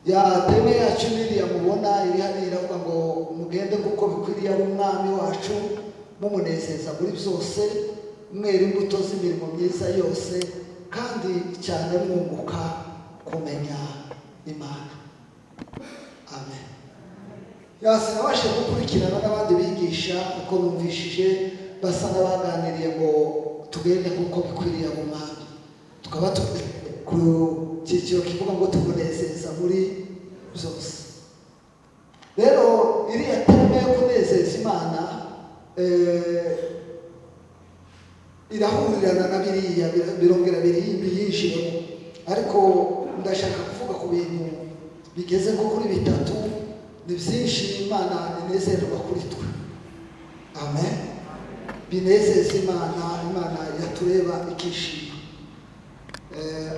ya teme yacu niriya mubona iri hano iravuga ngo mugende kuko bikwiriye ari umwami wacu mumunezeza muri byose mwera imbuto z'imirimo myiza yose kandi cyane mwunguka kumenya Imana. Amen. Sinabashe gukurikirana n'abandi bigisha uko numvishije basa n'abaganiriye ngo tugende kuko bikwiriye mu mwami, tukaba ku cyiciro kivuga ngo tumunezeza muri byose. Rero iriya teme yo kunezeza Imana irahurirana na biriya birongera biyinjiremo, ariko ndashaka kuvuga ku bintu bigeze nko kuri bitatu. Ni byinshi Imana inezerwa kuri twe. Amen. Binezeza Imana yatureba ikishima.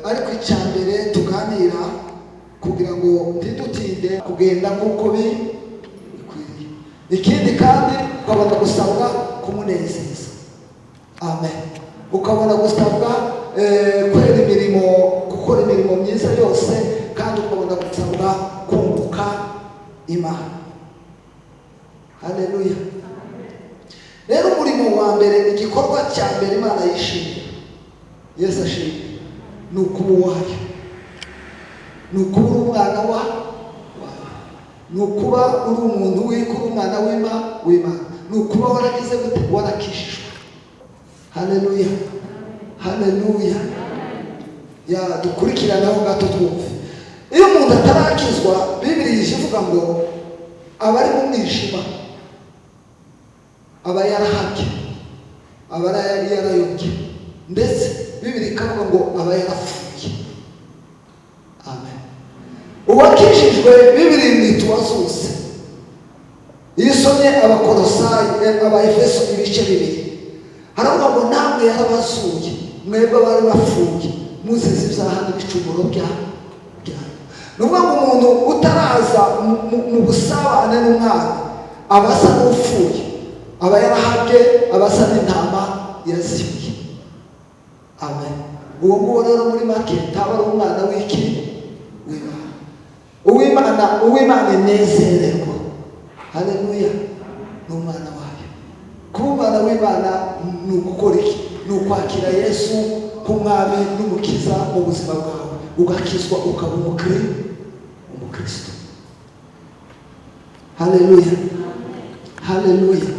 Ariko icya mbere tuganira kugira ngo ntidutinde kugenda nk'uko bikwiriye. Ikindi kandi ukabona gusabwa kumunezeza. Amen. Ukabona gusabwa gukora imirimo myiza yose, kandi ukabona gusabwa kunguka Imana. Haleluya. Rero umurimo wa mbere, igikorwa cya mbere Imana yishimira, Yesu ashimira, ni ukuba uwayo, ni ukuba uri umwana wayo, ni ukuba uri umuntu w'ikuri, umwana w'Imana, ni ukuba waragize gute, warakishijwe. Haleluya. Haleluya. Ya dukurikiranaho gato twumve. Iyo umuntu atarakizwa, Bibiliya ivuga ngo aba ari mu mwijima, aba yarahabye, aba yarayobye, ndetse Bibiliya ikavuga ngo aba yarapfuye. Amen. Uwakijijwe Bibiliya imwita uwazutse. Iyo usomye Abakolosayi, Abaefeso ibice 2, haravuga ngo namwe yarabazuye, mwebwe bari bapfuye muzize ibyaha n'ibicumuro byanyu. Nuvuga ngo umuntu utaraza mu busabane n'Umwami aba asa n'upfuye, aba yarahabwe, aba asa n'intama yazimiye. Amen. Uwo nguwo rero muri make ntaba ari umwana w'Imana. Uw'Imana inezererwa. Haleluya. Ni umwana wayo. Kuba umwana w'Imana ni ugukora iki? Ni ukwakira Yesu nk'umwami n'umukiza mu buzima bwawe, ugakizwa ukaba umukristo. Haleluya. Haleluya.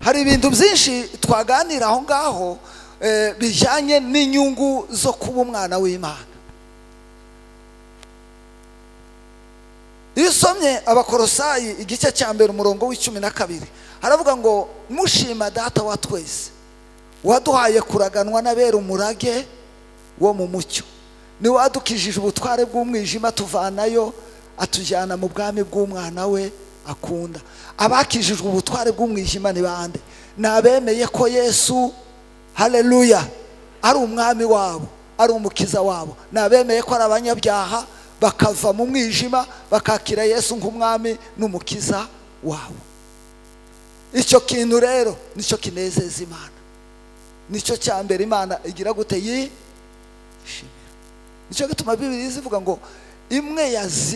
Hari ibintu byinshi twaganira aho ngaho bijyanye n'inyungu zo kuba umwana w'Imana. Iyo usomye Abakolosayi igice cya mbere umurongo w'12, haravuga ngo mushima Data wa twese waduhaye kuraganwa n'abera umurage wo mu mucyo, ni wadukijije ubutware bw'umwijima tuvanayo atujyana mu bwami bw'umwana we akunda. Abakijijwe ubutware bw'umwijima ni bande? Ni abemeye ko Yesu, haleluya, ari umwami wabo, ari umukiza wabo. Ni abemeye ko ari abanyabyaha bakava mu mwijima bakakira Yesu nk'umwami n'umukiza wabo. Icyo kintu rero nicyo kinezeza Imana, nicyo cya mbere Imana igira gute yishimira. Nicyo gituma Bibiliya ivuga ngo imwe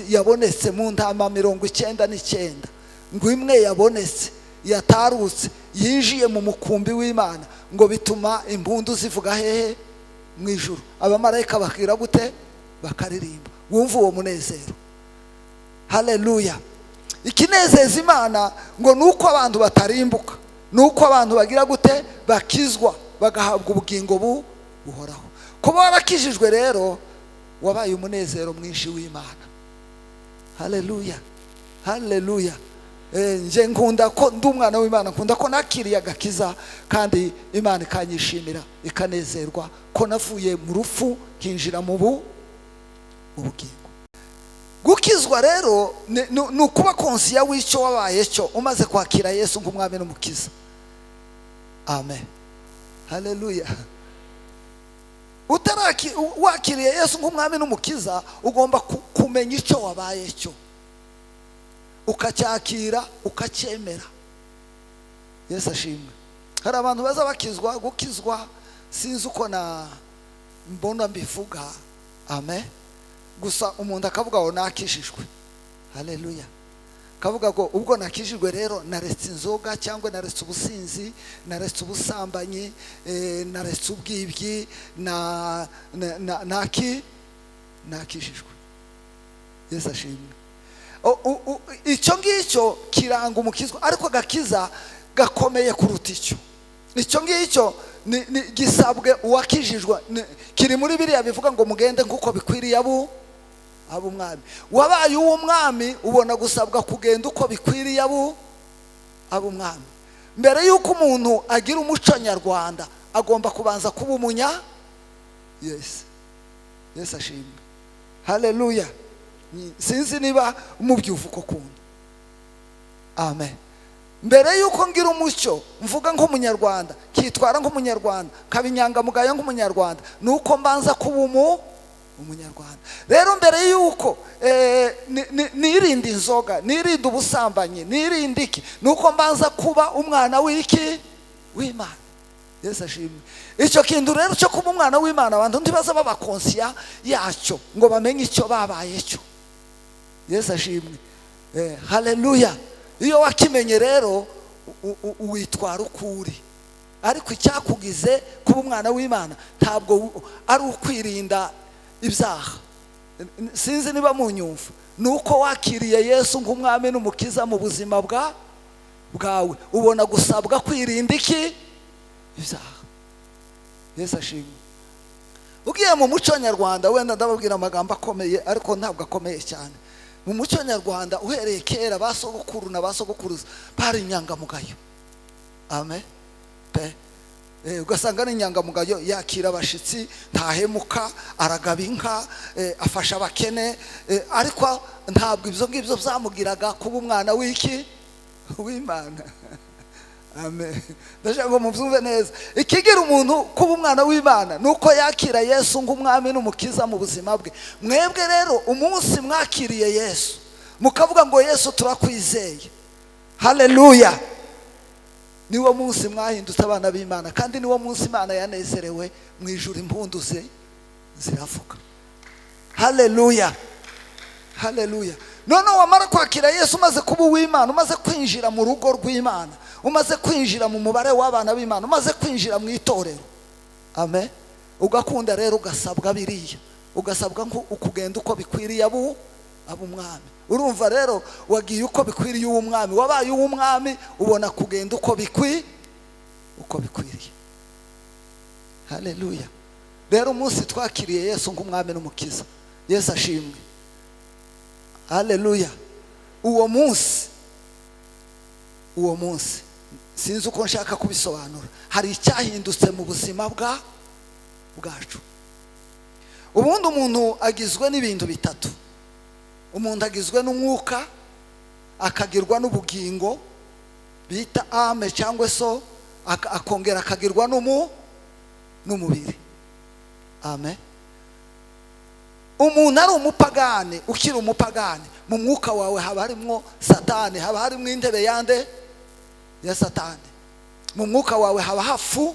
yabonetse mu ntama 99, ngo imwe yabonetse yatarutse yinjiye mu mukumbi w'Imana, ngo bituma impundu zivuga hehe mu ijuru, abamarayika bakira gute, bakaririmba. Wumva uwo munezero. Haleluya. Ikinezeza Imana ngo nuko abantu batarimbuka, nuko abantu bagira gute, bakizwa bagahabwa ubugingo buhoraho. Kuba warakijijwe rero wabaye umunezero mwinshi w'Imana. Haleluya. Haleluya. Nje nkunda ko ndi umwana w'Imana, nkunda ko nakiriye agakiza, kandi Imana ikanyishimira ikanezerwa ko navuye mu rupfu kinjira mu ubugingo. Gukizwa rero ni ukuba konsiya w'icyo wabaye cyo umaze kwakira Yesu nk'umwami n'umukiza. Amen. Haleluya. Wakiriye Yesu nk'umwami n'umukiza, ugomba kumenya icyo wabaye cyo, ukacyakira, ukacyemera. Yesu ashimwe. Hari abantu baza bakizwa, gukizwa sinzi uko mbona mbivuga. Amen. gusa umuntu akavuga ngo nakishijwe. Haleluya. Kavuga ngo ubwo nakishijwe rero naretse inzoga cyangwa naretse ubusinzi, naretse ubusambanyi, naretse ubwibyi, nakishijwe. Yesu ashimwe. Icyo ngicyo kiranga umukizwa, ariko gakiza gakomeye kuruta icyo. Icyo ngicyo gisabwe uwakijijwe, kiri muri biriya bivuga ngo mugende nk'uko bikwiriye ab'umwami. Wabaye uw'umwami ubona gusabwa kugenda uko bikwiriye ab'umwami. Mbere y'uko umuntu agira umuco nyarwanda agomba kubanza kuba umunya Yesu ashimwe. Haleluya. Sinzi niba umubyuva uko kuntu. Amen. Mbere y'uko ngira umucyo mvuga nk'umunyarwanda, kitwara nk'umunyarwanda, kabinyangamugayo nk'umunyarwanda, nuko mbanza kuba umunyarwanda. Rero mbere y'uko nirinde inzoga, nirinde ubusambanyi, nirinde iki, nuko mbanza kuba umwana w'Imana. Yesu ashimwe. Icyo kintu rero cyo kuba umwana w'Imana abantu ntibaza baba konsiya yacyo ngo bamenye icyo babaye cyo. Yesu ashimwe. Haleluya. Iyo wakimenye rero witwara ukuri. Ariko icyakugize kuba umwana w'Imana ntabwo ari ukwirinda ibyaha. Sinzi niba munyumva. Nuko wakiriye Yesu nk'umwami n'umukiza mu buzima bwawe, ubona gusabwa kwirinda iki? Ibyaha. Yesu ashimwe. Ugiye mu muco nyarwanda, wenda ndababwira amagambo akomeye ariko ntabwo akomeye cyane. Mu muco nyarwanda uhereye kera basogokuru na basogokuruza bari inyangamugayo. Amen. Ugasanga ni inyangamugayo, yakira abashitsi, ntahemuka, aragaba inka, afasha abakene, ariko ntabwo ibyo ngibyo byamugiraga kuba umwana w'Imana. Amen. Ndashaka ngo mubyumve neza. Ikigira umuntu kuba umwana w'Imana nuko yakira Yesu nk'umwami n'umukiza mu buzima bwe. Mwebwe rero umunsi mwakiriye Yesu mukavuga ngo Yesu turakwizeye, haleluya, niwo munsi mwahindutse abana b'Imana, kandi niwo munsi Imana yanezerewe mu ijuru, impundu ziravuga. Haleluya. Haleluya. None wamara kwakira Yesu, umaze kuba uw'Imana, umaze kwinjira mu rugo rw'Imana, umaze kwinjira mu mubare w'abana b'Imana, umaze kwinjira mu itorero. Amen. Ugakunda rero ugasabwa biriya, ugasabwa ukugenda uko bikwiriye ab'umwami. Urumva rero wagiye uko bikwiriye uw'umwami, wabaye uw'umwami ubona kugenda uko bikwiriye. Haleluya. Rero umunsi twakiriye Yesu nk'umwami n'umukiza, Yesu ashimwe. Haleluya. Uwo munsi sinzi uko nshaka kubisobanura, hari icyahindutse mu buzima bwacu. Ubundi umuntu agizwe n'ibintu bitatu. Umuntu agizwe n'umwuka, akagirwa n'ubugingo bita ame cyangwa so, akongera akagirwa n'umubiri. Amen. Umuntu ari umupagani, ukiri umupagani, mu mwuka wawe haba harimo Satani, haba harimo intebe ya Satani. Mu mwuka wawe haba hafuye.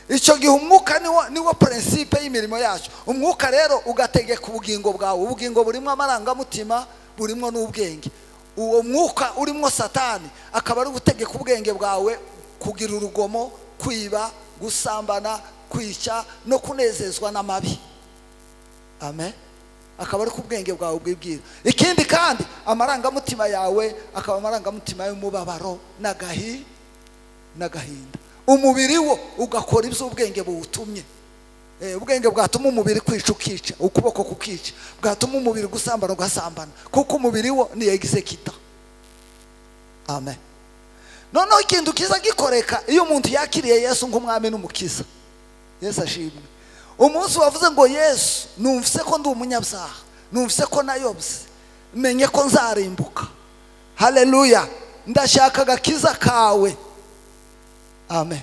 Icyo gihe umwuka niwo principe y'imirimo yacu. Umwuka rero ugategeka ubugingo bwawe. Ubugingo burimo amarangamutima, burimo n'ubwenge. Uwo mwuka urimo Satani akaba ari gutegeka ubwenge bwawe kugira urugomo, kwiba, gusambana, kwica no kunezezwa n'amabi. Amen. Akaba ari ku bwenge bwawe bwibwira. Ikindi kandi amarangamutima yawe akaba amarangamutima y'umubabaro n'agahinda. Umubiri wo ugakora ibyo ubwenge buwutumye. Ubwenge bwatuma umubiri kwica ukica, ukuboko kukica, bwatuma umubiri gusambana ugasambana, kuko umubiri wo ni executor. Amen. Noneho ikintu kiza gikoreka iyo umuntu yakiriye Yesu nk'umwami n'umukiza. Yesu ashimwe. Umunsi wavuze ngo Yesu, numvise ko ndi umunyabyaha, numvise ko nayobye, menye ko nzarimbuka. Haleluya. Ndashaka agakiza kawe. Amen.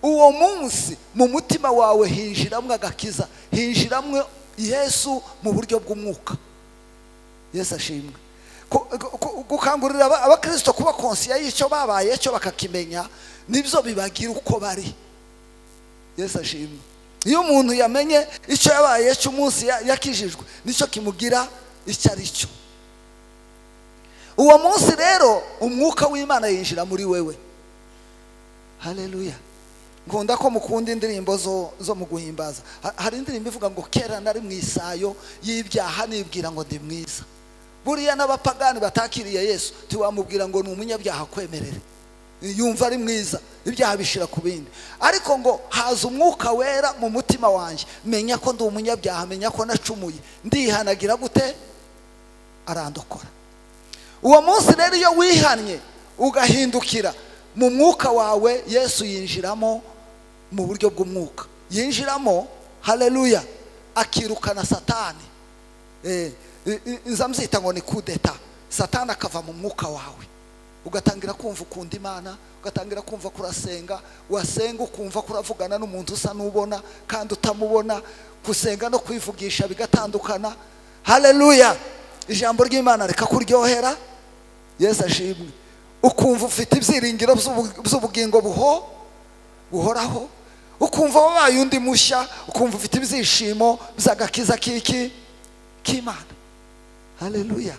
Uwo munsi mu mutima wawe hinjiramwe agakiza, hinjiramwe Yesu mu buryo bw'umwuka. Yesu ashimwe. Gukangurira abakristo kuba konsiya y'icyo babaye cyo bakakimenya, nibyo bibagira uko bari. Yesu ashimwe. iyo umuntu yamenye icyo yabaye cy'umunsi yakijijwe nicyo kimugira icyo ari cyo. Uwo munsi rero umwuka w'Imana yinjira muri wewe. Haleluya. Nkunda ko mukunda indirimbo zo mu guhimbaza. Hari indirimbo ivuga ngo kera nari mu isayo y'ibyaha nibwira ngo ndi mwiza. Buriya n'abapagani batakiriye Yesu tiwamubwira ngo ni umunyabyaha kwemerere, yumva ari mwiza, ibyaha bishira ku bindi. Ariko ngo haza umwuka wera mu mutima wanjye, menya ko ndi umunyabyaha, menya ko nacumuye, ndihanagira gute? Arandokora. Uwo munsi rero iyo wihannye ugahindukira mu mwuka wawe, Yesu yinjiramo mu buryo bw'umwuka, yinjiramo. Haleluya. Akirukana Satani. Nzamzita ngo ni kudeta. Satani akava mu mwuka wawe, ugatangira kumva ukunda Imana, ugatangira kumva kurasenga, wasenga ukumva kuravugana n'umuntu usa n'ubona kandi utamubona, kusenga no kwivugisha bigatandukana. Haleluya. Ijambo ry'Imana reka kuryohera. Yesu ashimwe. Ukumva ufite ibyiringiro by'ubugingo buhoraho, ukumva wabaye undi mushya, ukumva ufite ibyishimo by'agakiza k'Imana. Haleluya.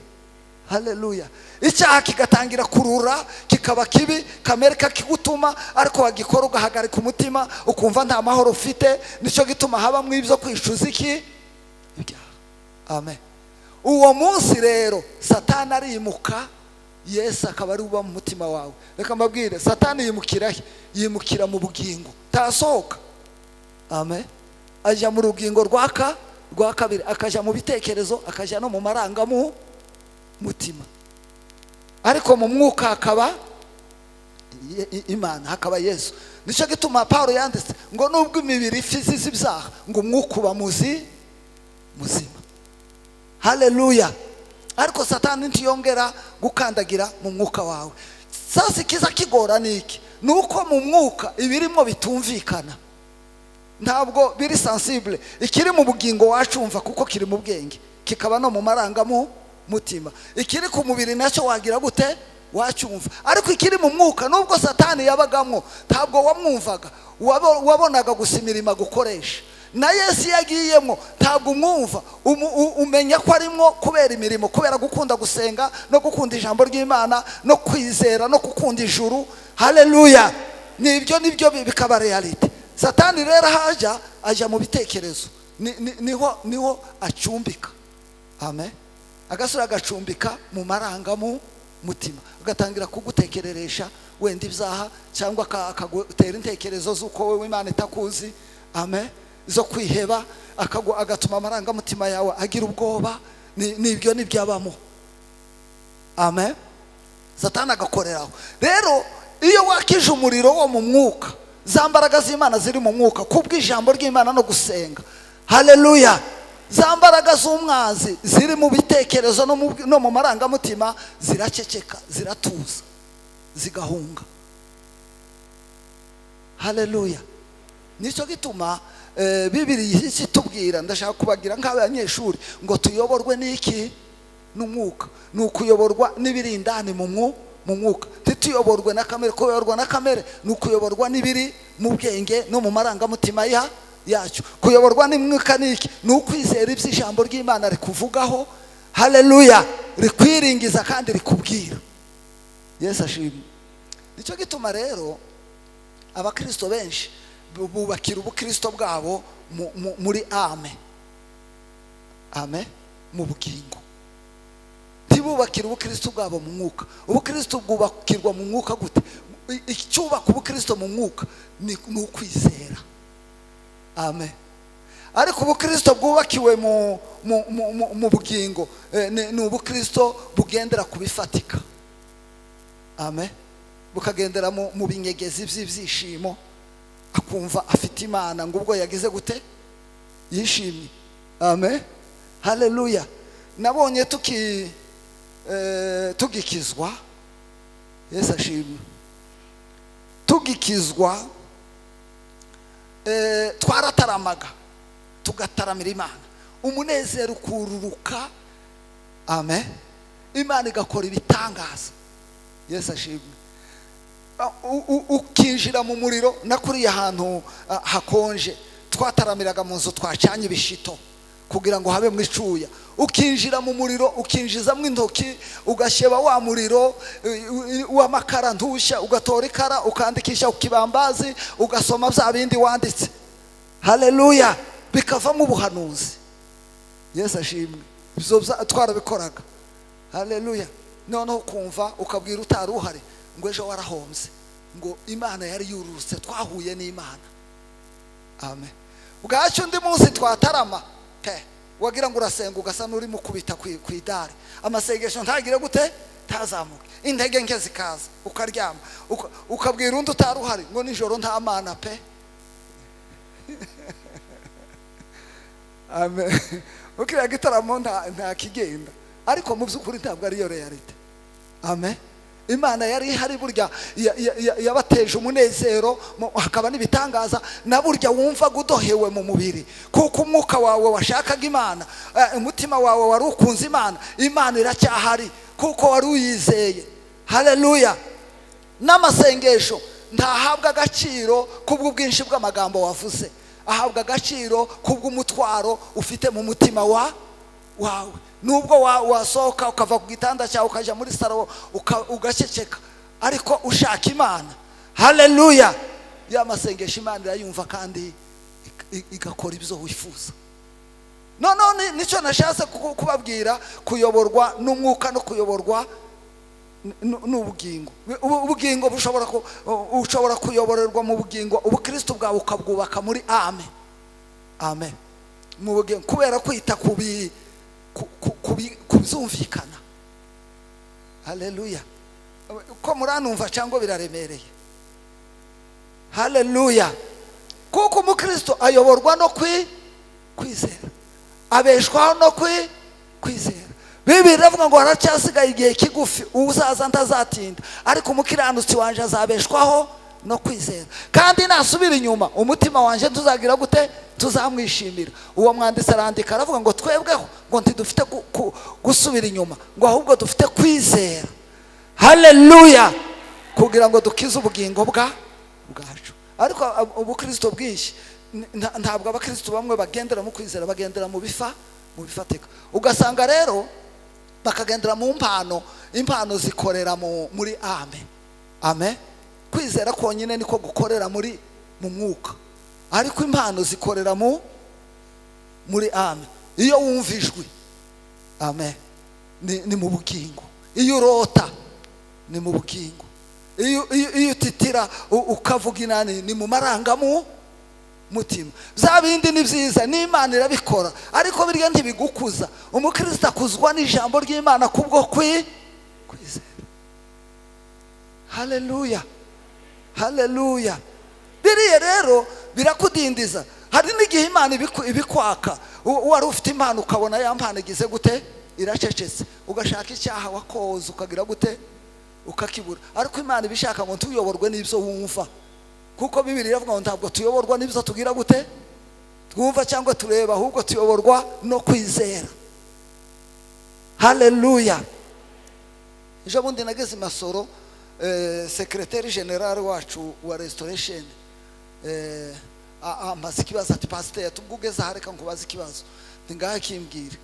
Haleluya. Icyaha kigatangira kurura, kikaba kibi, kamere kakigutuma, ariko wagikora ugahagarika umutima, ukumva nta mahoro ufite. Nicyo gituma habamwe ibyo kwishuza ibyaha. Amen. Uwo munsi rero Satani arimuka, Yesu akaba ari uba mu mutima wawe. Reka mbabwire, Satani yimukira he? Yimukira mu bugingo, tasohoka. Amen. Ajya mu rugingo rwa kabiri, akajya mu bitekerezo, akajya no mu marangamutima. Ariko mu mwuka hakaba Imana, hakaba Yesu. Nicyo gituma Paulo yanditse ngo nubwo imibiri ifiziza ibyaha, ngo umwuka uba muzima. Haleluya. Ariko Satani ntiyongera gukandagira mu mwuka wawe. Sasa ikiza kigora niki? Nuko mu mwuka ibirimo bitumvikana, ntabwo biri sensible. Ikiri mu bugingo wacumva kuko kiri mu bwenge, kikaba no mu marangamutima. Ikiri ku mubiri nacyo wagira gute? Wacumva. Ariko ikiri mu mwuka, nubwo Satani yabagamo, ntabwo wamwumvaga, wabonaga gusa imirimo gukoresha. Na Yesu yagiyemo ntabwo umwumva, umenya ko arimo kubera imirimo, kubera gukunda gusenga no gukunda ijambo ry'Imana no kwizera no gukunda ijuru. Haleluya. Nibyo bikaba reality. Satani rero ajya mu bitekerezo, niho acumbika. Amen. Agasura agacumbika mu marangamutima, agatangira kugutekereresha wenda ibyaha, cyangwa akagutera intekerezo z'uko wowe Imana itakuzi. Amen. Zo kwiheba, agatuma amarangamutima yawe agira ubwoba. Nibyo nibyabamo. Amen. Satani agakoreraho. Rero iyo wakije umuriro wo mu mwuka, za mbaraga z'Imana ziri mu mwuka kubw'ijambo ry'Imana no gusenga. Haleluya. Za mbaraga z'umwanzi ziri mu bitekerezo no mu marangamutima ziraceceka, ziratuza, zigahunga. Haleluya. Nicyo gituma Bibiliya itubwira, ndashaka kubagira nk'abanyeshuri, ngo tuyoborwe n'iki? N'umwuka. Ni ukuyoborwa n'ibirindani mu mwuka. Tituyoborwe na kamere. Kuyoborwa na kamere ni ukuyoborwa n'ibiri mu bwenge no mu marangamutima yacu. Kuyoborwa n'umwuka n'iki? Ni ukwizera iby'ijambo ry'Imana rikuvugaho. Haleluya. Rikwiringiza kandi rikubwira. Yesu ashimwe. Nicyo gituma rero abakristo benshi bubakira ubukristo bwabo muri Amen, mu bugingo. Ntibubakira ubukristo bwabo mu mwuka. Ubukristo bwubakirwa mu mwuka gute? Icyubaka ubukristo mu mwuka ni ukwizera. Amen. Ariko ubukristo bwubakiwe mu bugingo ni ubukristo bugendera ku bifatika. Amen. Bukagendera mu binyegezi by'ibyishimo, akumva afite Imana ngo ubwo yagize gute? Yishimye. Amen. Haleluya. Nabonye tugikizwa. Yesu ashimwe. Tugikizwa twarataramaga, tugataramira Imana, umunezero ukururuka. Amen. Imana igakora ibitangaza. Yesu ashimwe. Ukinjira mu muriro, nakuriye ahantu hakonje, twataramiraga mu nzu twacanye ibishito kugira ngo habe mwicuya, ukinjira mu muriro ukinjizamo intoki ugasheba wa muriro w'amakara ntushya, ugatora ikara ukandikisha ku kibambazi ugasoma bya bindi wanditse. Haleluya, bikavamo ubuhanuzi. Yesu ashimwe. Ibyo twarabikoraga. Haleluya. Noneho kumva ukabwira utari uhari ngo ejo warahombye, ngo Imana yari yururutse, twahuye n'Imana. Amen. Bwacyo undi munsi twatarama wagira ngo urasenga ugasa n'uri mukubita ku idari, amasengesho ntagire gute, tazamuke, intege nke zikaza, ukaryama ukabwira undi utari uhari ngo nijoro nta Mana pe. Amen. Ukiriya gitaramo nta kigenda, ariko mu by'ukuri ntabwo ariyo reality. Amen. Imana yari ihari, burya yabateje umunezero, hakaba n'ibitangaza, na burya wumva gudohewe mu mubiri kuko umwuka wawe washakaga Imana, umutima wawe wari ukunze Imana. Imana iracyahari kuko wari uyizeye. Haleluya. N'amasengesho ntahabwa agaciro kubw'ubwinshi bw'amagambo wavuze, ahabwa agaciro kubw'umutwaro ufite mu mutima wawe. Nubwo wasohoka ukava ku gitanda cyawe ukaja muri saro ugaceceka, ariko ushaka Imana. Haleluya. Ya masengesho Imana irayumva kandi igakora ibyo wifuza. None nicyo nashatse kubabwira, kuyoborwa n'umwuka no kuyoborwa n'ubugingo. Ubugingo ushobora kuyoborerwa mu bugingo, ubukristo bwawe ukabwubaka muri amen. Amen. Mu bugingo kubera kwita kubyumvikana. Haleluya. Ko muranumva cyangwa biraremereye? Haleluya. Kuko umukristo ayoborwa no kwizera, abeshwaho no kwizera. Bibiri iravuga ngo haracyasigaye igihe kigufi, uzaza ntazatinda, ariko umukiranutsi wanje azabeshwaho no kwizera. Kandi nasubira inyuma umutima wanje tuzagira gute, tuzamwishimira. Uwo mwanditsi arandika aravuga ngo twebweho ngo ntidufite gusubira inyuma, ngo ahubwo dufite kwizera. Haleluya. Kugira ngo dukize ubugingo bwacu. Ariko ubukristo bwinshi ntabwo abakristo bamwe bagendera mu kwizera, bagendera mu bifatika. Ugasanga rero bakagendera mu impano zikorera muri amen. Amen. Kwizera konyine niko gukorera mu mwuka, ariko impano zikorera muri amen. Iyo wumva ijwi, amen, ni mu bugingo. Iyo urota ni mu bugingo. Iyo utitira ukavuga inani ni mu marangamu mutima. Bya bindi ni byiza, n'Imana irabikora, ariko birya ntibigukuza. Umukristo akuzwa n'ijambo ry'Imana kubwo kwizera. Haleluya. Haleluya. Biriya rero birakudindiza. Hari n'igihe Imana ibikwaka, wari ufite impano ukabona ya mpano igize gute, iracecetse, ugashaka icyaha wakoze ukagira gute, ukakibura. Ariko Imana ibishaka ngo tuyoborwe n'ibyo wumva, kuko Bibiri iravuga ngo ntabwo tuyoborwa n'ibyo tugira gute, twumva cyangwa tureba, ahubwo tuyoborwa no kwizera. Haleluya. Ejo bundi nageze Masoro, secrétaire général wacu wa restoration amaze ikibazo ati pasteur tubwugeze hareka ngo bazi ikibazo, ngaha kimbwira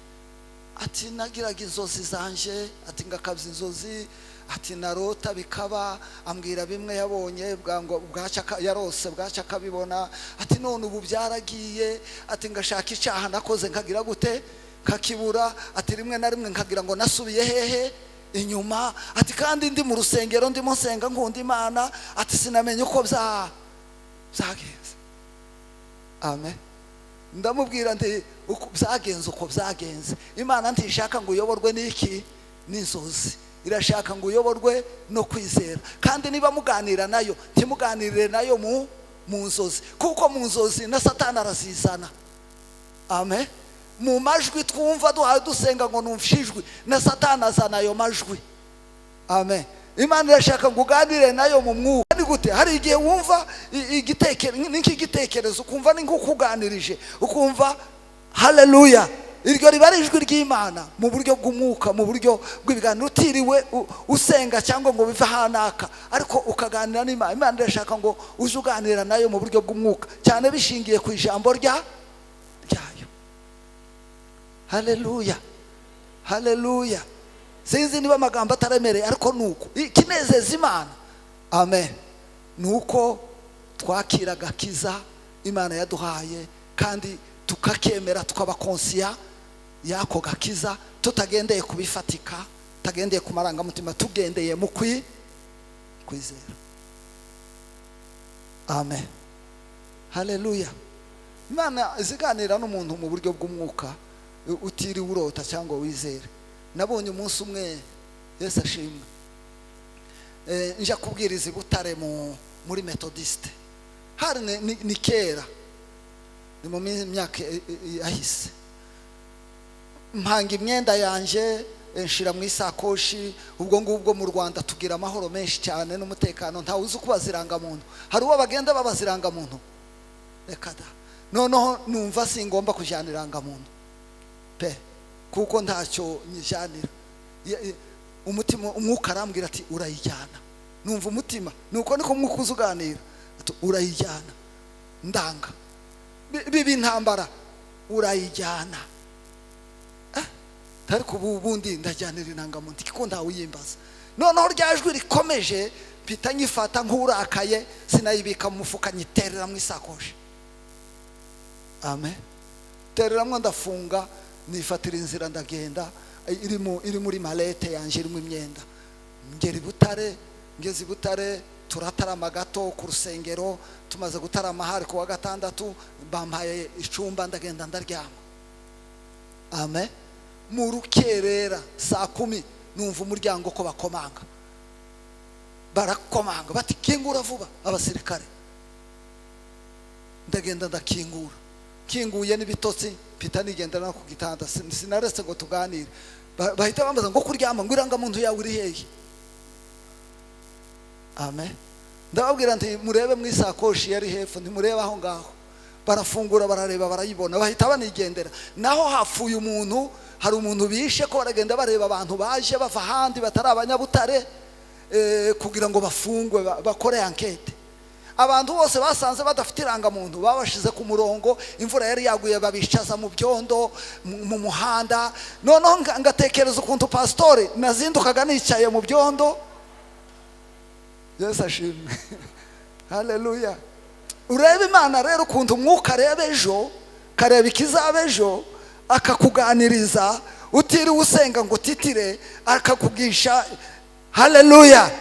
ati nagiraga inzozi zanje, ati ngakabya inzozi, ati narota bikaba, ambwira bimwe yabonye bwango bwaca yarose bwaca kabibona, ati none ubu byaragiye, ati ngashaka icyaha nakoze nkagira gute, kakibura, ati rimwe na rimwe nkagira ngo nasubiye hehe inyuma, ati kandi ndi mu rusengero ndimo nsenga nkunda Imana, ati sinamenye uko byagenze. Amen. Ndamubwira ndi byagenze uko byagenze. Imana ntishaka ngo uyoborwe n'iki, n'inzozi. Irashaka ngo uyoborwe no kwizera. Kandi niba muganira nayo, ntimuganirire nayo mu nzozi, kuko mu nzozi na Satani arazizana. Amen. Mu majwi twumva dusenga ngo numvishijwe, na Satani azana ayo majwi. Amen. Imana irashaka ngo uganire nayo mu mwuka. Ni gute? Hari igihe wumva igitekerezo ukumva ni nk'ukuganirije, ukumva haleluya iryo riba ari ijwi ry'Imana mu buryo bw'umwuka, mu buryo bw'ibiganiro, utiriwe usenga cyangwa ngo bive hanaka, ariko ukaganira n'Imana. Imana irashaka ngo uje uganira nayo mu buryo bw'umwuka, cyane bishingiye ku ijambo ryayo. Haleluya, haleluya. Sinzi niba amagambo ataremereye, ariko nuko ikinezeza Imana, amen, nuko twakira agakiza Imana yaduhaye, kandi tukakemera, tukaba konsiya yako gakiza, tutagendeye kubifatika, tutagendeye ku marangamutima, tugendeye mu kwizera. Amen, haleluya. Imana iziganira n'umuntu mu buryo bw'umwuka, utiri urota cyangwa wizere. Nabonye umunsi umwe, Yesu ashimwe, nja kubwiriza i Butare muri Methodiste. Hari ni kera, ni mu myaka yahise. Mpanga imyenda yanje, nshira mu isakoshi. Ubwo ngubwo mu Rwanda tugira amahoro menshi cyane n'umutekano, ntawe uzi uko baziranga muntu. Hari uwo bagenda babaziranga muntu, reka da. Noneho numva singomba kujyaniranga muntu pe, kuko ntacyo nyijanira. Umutima, umwuka arambwira ati urayijyana. Numva umutima, nuko niko umwuka uzuganira ati urayijyana. Ndanga bibi ntambara, urayijyana. Ariko ubundi ndajyanira inangamuntu kiko ndawuyimbaza. Noneho ryajwi rikomeje, mpita nyifata nk'urakaye, sinayibika mu mufuka, nyiterera mu isakoshi. Amen. Tereramo ndafunga, nifatira inzira ndagenda, iri muri malete yanje irimo imyenda. Ngera i Butare, ngeze i Butare, turatarama gato ku rusengero. Tumaze gutarama hari ku wa gatandatu, bampaye icumba, ndagenda ndaryama. Amen. Mu rukerera saa 10 numva umuryango ko bakomanga, barakomanga bati kingura vuba. Abasirikare, ndagenda ndakingura, kinguye n'ibitotsi, pita nigendana ku gitanda, sinaretse ngo tuganire. Bahita bambaza ngo kuryama, ngo irangamuntu yawe uri hehe? Amen. Ndababwira nti murebe mu isakoshi yari hepfo, ntimurebe aho ngaho. Barafungura, barareba, barayibona, bahita banigendera. Naho hafuye umuntu, hari umuntu bishe ko baragenda bareba abantu baje bava handi batari abanyabutare, kugira ngo bafungwe, bakore enquete. Abantu bose basanze badafite irangamuntu babashize ku murongo. Imvura yari yaguye, babicaza mu byondo mu muhanda. Noneho ngatekereza ukuntu pastori nazindukaga nicaye mu byondo. Yesu ashimwe. Haleluya. Urebe Imana rero ukuntu umwuka areba ejo, kareba ikizaba ejo, akakuganiriza utiriwe usenga ngo titire, akakubwisha. Haleluya.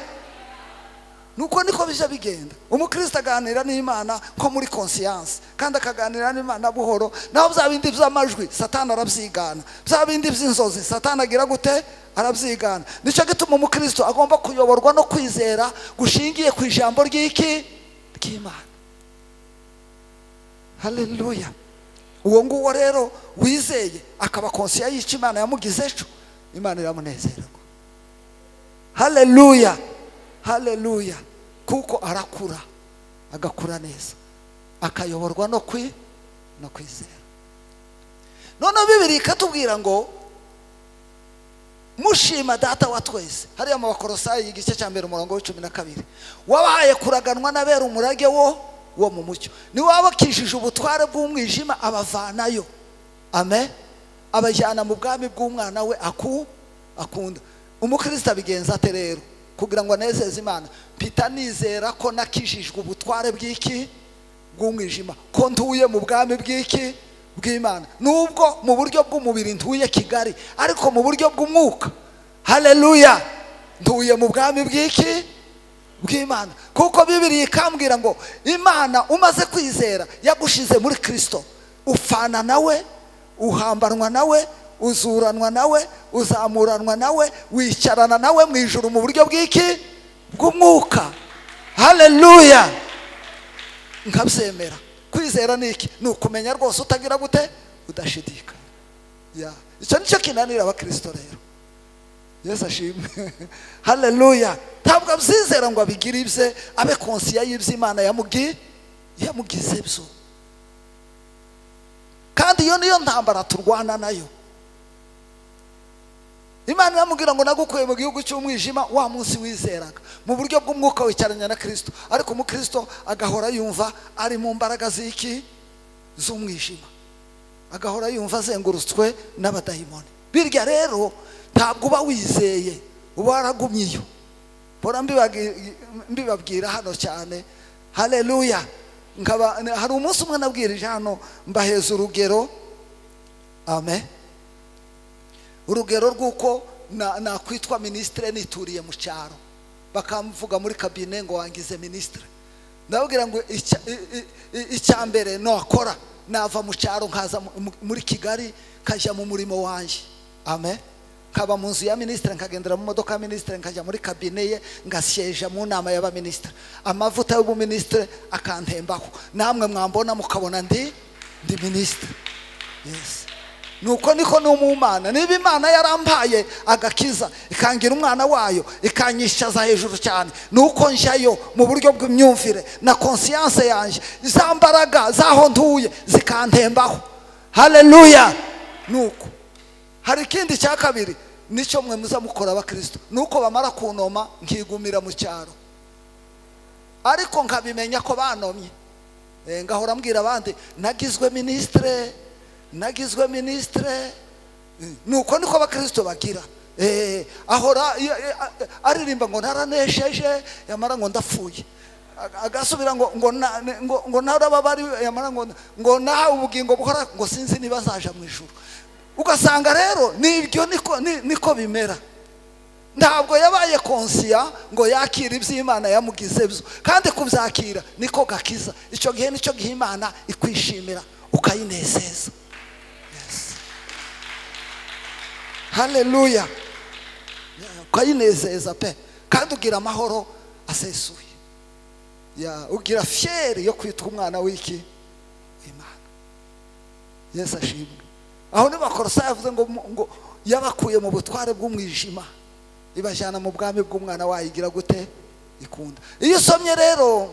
Nuko niko bija bigenda. Umukristo aganira n'Imana ko muri conscience, kandi akaganira n'Imana buhoro. Naho byabindi by'amajwi Satani arabyigana, byabindi by'inzozi Satani agira gute, arabyigana. Nico gituma umukristo agomba kuyoborwa no kwizera gushingiye ku ijambo ry'Imana. Haleluya. Uwo nguwo rero wizeye akaba conscience y'icyo Imana yamugize ejo, Imana iramunezerwa. Haleluya, haleluya. Kuko arakura, agakura neza, akayoborwa no kwizera. None Bibiliya ikatubwira ngo mushima Data wa twese. Hariya mu Bakolosayi igice cya 1 umurongo wa 12, wabahaye kuraganwa n'abera umurage wo mu mucyo. Ni wabakishije ubutware bw'umwijima abavanayo, amen, abajyana mu bwami bw'umwana we akunda. Umukristo abigenza ate rero kugira ngo anezeze Imana? Pita nizera ko nakijijwe ubutware bw'umwijima, ko ntuye mu bwami bw'Imana. Nubwo mu buryo bw'umubiri ntuye Kigali, ariko mu buryo bw'umwuka, haleluya, ntuye mu bwami bw'Imana. Kuko Bibiliya ikambwira ngo Imana umaze kwizera yagushize muri Kristo, ufana nawe, uhambanwa nawe, uzuranwa nawe, uzamuranwa nawe, wicarana nawe mu ijuru mu buryo bw'umwuka. Haleluya. Nkabyemera. Kwizera niki? Nukumenya rwose utagira gute, udashidikanya. Icyo nicyo kinanira abakristo rero. Yesu ashimwe. Haleluya. Ntabwo abyizera ngo abigire ibye, abe conscious y'ibyo Imana yamugize byo. Kandi kandi iyo niyo ntambara turwana nayo. Imana iramubwira ngo nagukuye mu gihugu cy'umwijima, wa munsi wizeraga mu buryo bw'umwuka wicaranya na Kristo, ariko mu Kristo agahora yumva ari mu mbaraga z'iki z'umwijima, agahora yumva azengurutswe n'abadayimoni. Birya rero ntabwo uba wizeye, uba waragumyeyo. Bora mbibabwira hano cyane. Haleluya. Hari umunsi umwe nabwirije hano mbaheza urugero. Amen. Urugero rw'uko nakwitwa ministre nituriye mu cyaro, bakamvuga muri kabine ngo wangize ministre. Ndababwira ngo icyambere no akora nava mu cyaro nkaza muri Kigali kajya mu murimo wanje. Amen. Kaba mu nzu ya ministre, nkagendera mu modoka ya ministre, nkajya muri kabine ye ngasyeja mu nama y'aba ministre. Amavuta y'ubu ministre akantembaho, namwe mwambona mukabona ndi ministre. Yes. Nuko niko n'umumana. Niba Imana yarampaye agakiza ikangira umwana wayo ikanyishaza hejuru cyane, nuko njyayo mu buryo bw'imyumvire na conscience yanje, izambaraga zaho ntuye zikantembaho. Haleluya. Nuko hari ikindi cya kabiri nicyo mwe muza mukora abakristo, nuko bamara kunoma nkigumira mu cyaro, ariko nkabimenya ko banomye. Ngahora mbwira abandi nagizwe ministre. Nuko niko abakristo bagira. Ahora aririmba ngo naranesheje, yamara ngo ndapfuye, agasubira ngo narababari, yamara ngo nahawe ubugingo buhora, ngo sinzi niba nzaja mu ijuru. Ugasanga rero nibyo niko bimera. Ntabwo yabaye konsiya ngo yakira iby'Imana yamugize byo, kandi kubyakira niko gakiza. Icyo gihe nicyo gihe Imana ikwishimira ukayinezeza. Haleluya. Ukayinezeza pe, kandi ugira amahoro asesuye. Ugira fieri yo kwitwa umwana w'iki Imana. Yesu ashimwe. Aho n'Abakolosayi yavuze ngo yabakuye mu butware bw'umwijima ibajyana mu bwami bw'umwana wayigira gute ikunda. Iyo usomye rero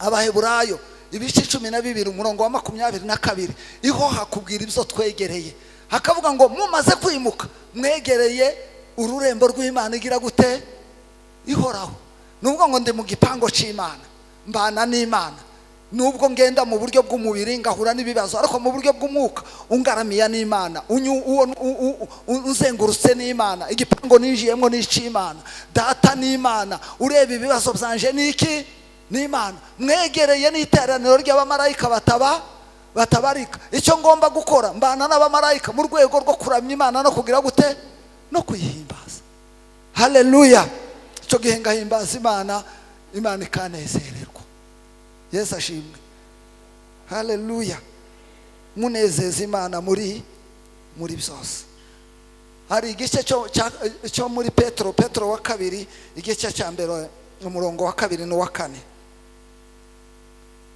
Abaheburayo ibice 12 umurongo wa 22, iho hakubwira ibyo twegereye. Hakavuga ngo mumaze kwimuka mwegereye ururembo rw'Imana igira gute ihoraho. Nubwo ngo ndi mu gipango cy'Imana, mbana n'Imana, nubwo ngenda mu buryo bw'umubiri ngahura n'ibibazo, ariko mu buryo bw'umwuka ungaramiya n'Imana, uzengurutse n'Imana. Igipango ninjiyemo n'Imana, data n'Imana, ureba ibibazo byanje niki n'Imana. Mwegereye n'iteraniro ry'abamarayika batabarika. Icyo ngomba gukora mbana n'abamarayika mu rwego rwo kuramya Imana no kugira gute no kuyihimbaza. Haleluya. Icyo gihe ngahimbaza Imana ikanezererwa. Yesu ashimwe. Haleluya. Munezeza Imana muri byose. Hari igice cyo muri Petro wa kabiri, igice cya mbere umurongo wa 2 n'uwa 4.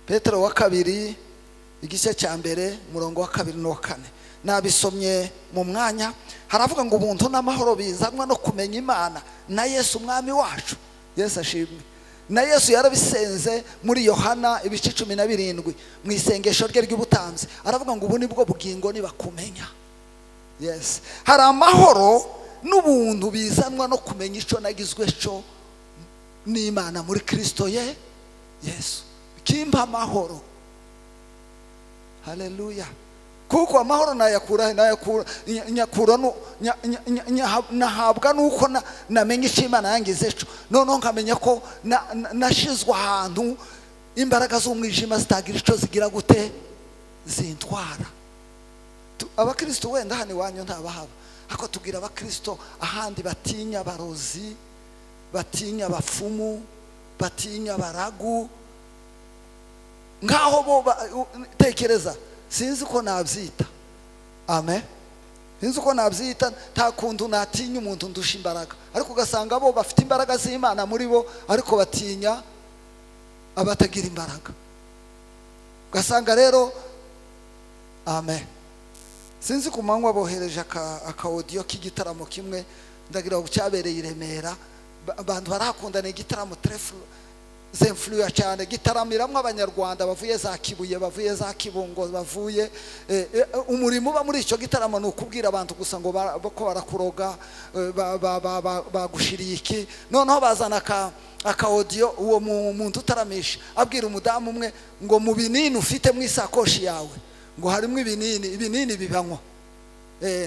Petro wa kabiri igice cya mbere umurongo wa 2 n'uwa 4. Nabisomye mu mwanya. Haravuga ngo ubuntu n'amahoro bizanwa no kumenya Imana na Yesu umwami wacu. Yesu ashimwe. Na Yesu yarabisenze muri Yohana ibice 17 mu isengesho rye ry'ubutanzi. Aravuga ngo ubu nibwo bugingo nibakumenya. Yes. Hari amahoro n'ubuntu bizanwa no kumenya ico nagizwe cyo n'Imana muri Kristo Yesu. Kimpa amahoro. Haleluya. Kuko amahoro nyakura nahabwa nuko namenye icyo Imana yangize cyo. None nkamenya ko nashizwe ahantu imbaraga z'umwijima zitagira ico zigira gute zintwara. Abakristo wenda hano iwanyu ntabahaba, ako tugira abakristo ahandi batinya abarozi, batinya abafumu, batinya abaragu. Ngaho bo tekereza, sinzi ko nabyita. Amen. Sinzi ko nabyita, nta kuntu natinya umuntu ndusha imbaraga, ariko ugasanga bo bafite imbaraga z'Imana muri bo, ariko batinya abatagira imbaraga. Ugasanga rero amen. Sinzi ku manywa bohereje aka audio k'igitaramo kimwe ndagira ngo cyabereye i Remera. Abantu barakundana igitaramo treflo zemfluya cyane, gitaramiramwe abanyarwanda bavuye za Kibuye, bavuye za Kibungo, bavuye umurimo uba muri icyo gitaramo n'ukubwira abantu gusa ngo ko barakuroga, bagushiriye iki. Noneho bazana aka audio, uwo muntu utaramisha abwira umudamu umwe ngo mu binini ufite mu isakoshi yawe ngo harimo ibinini bibanywa,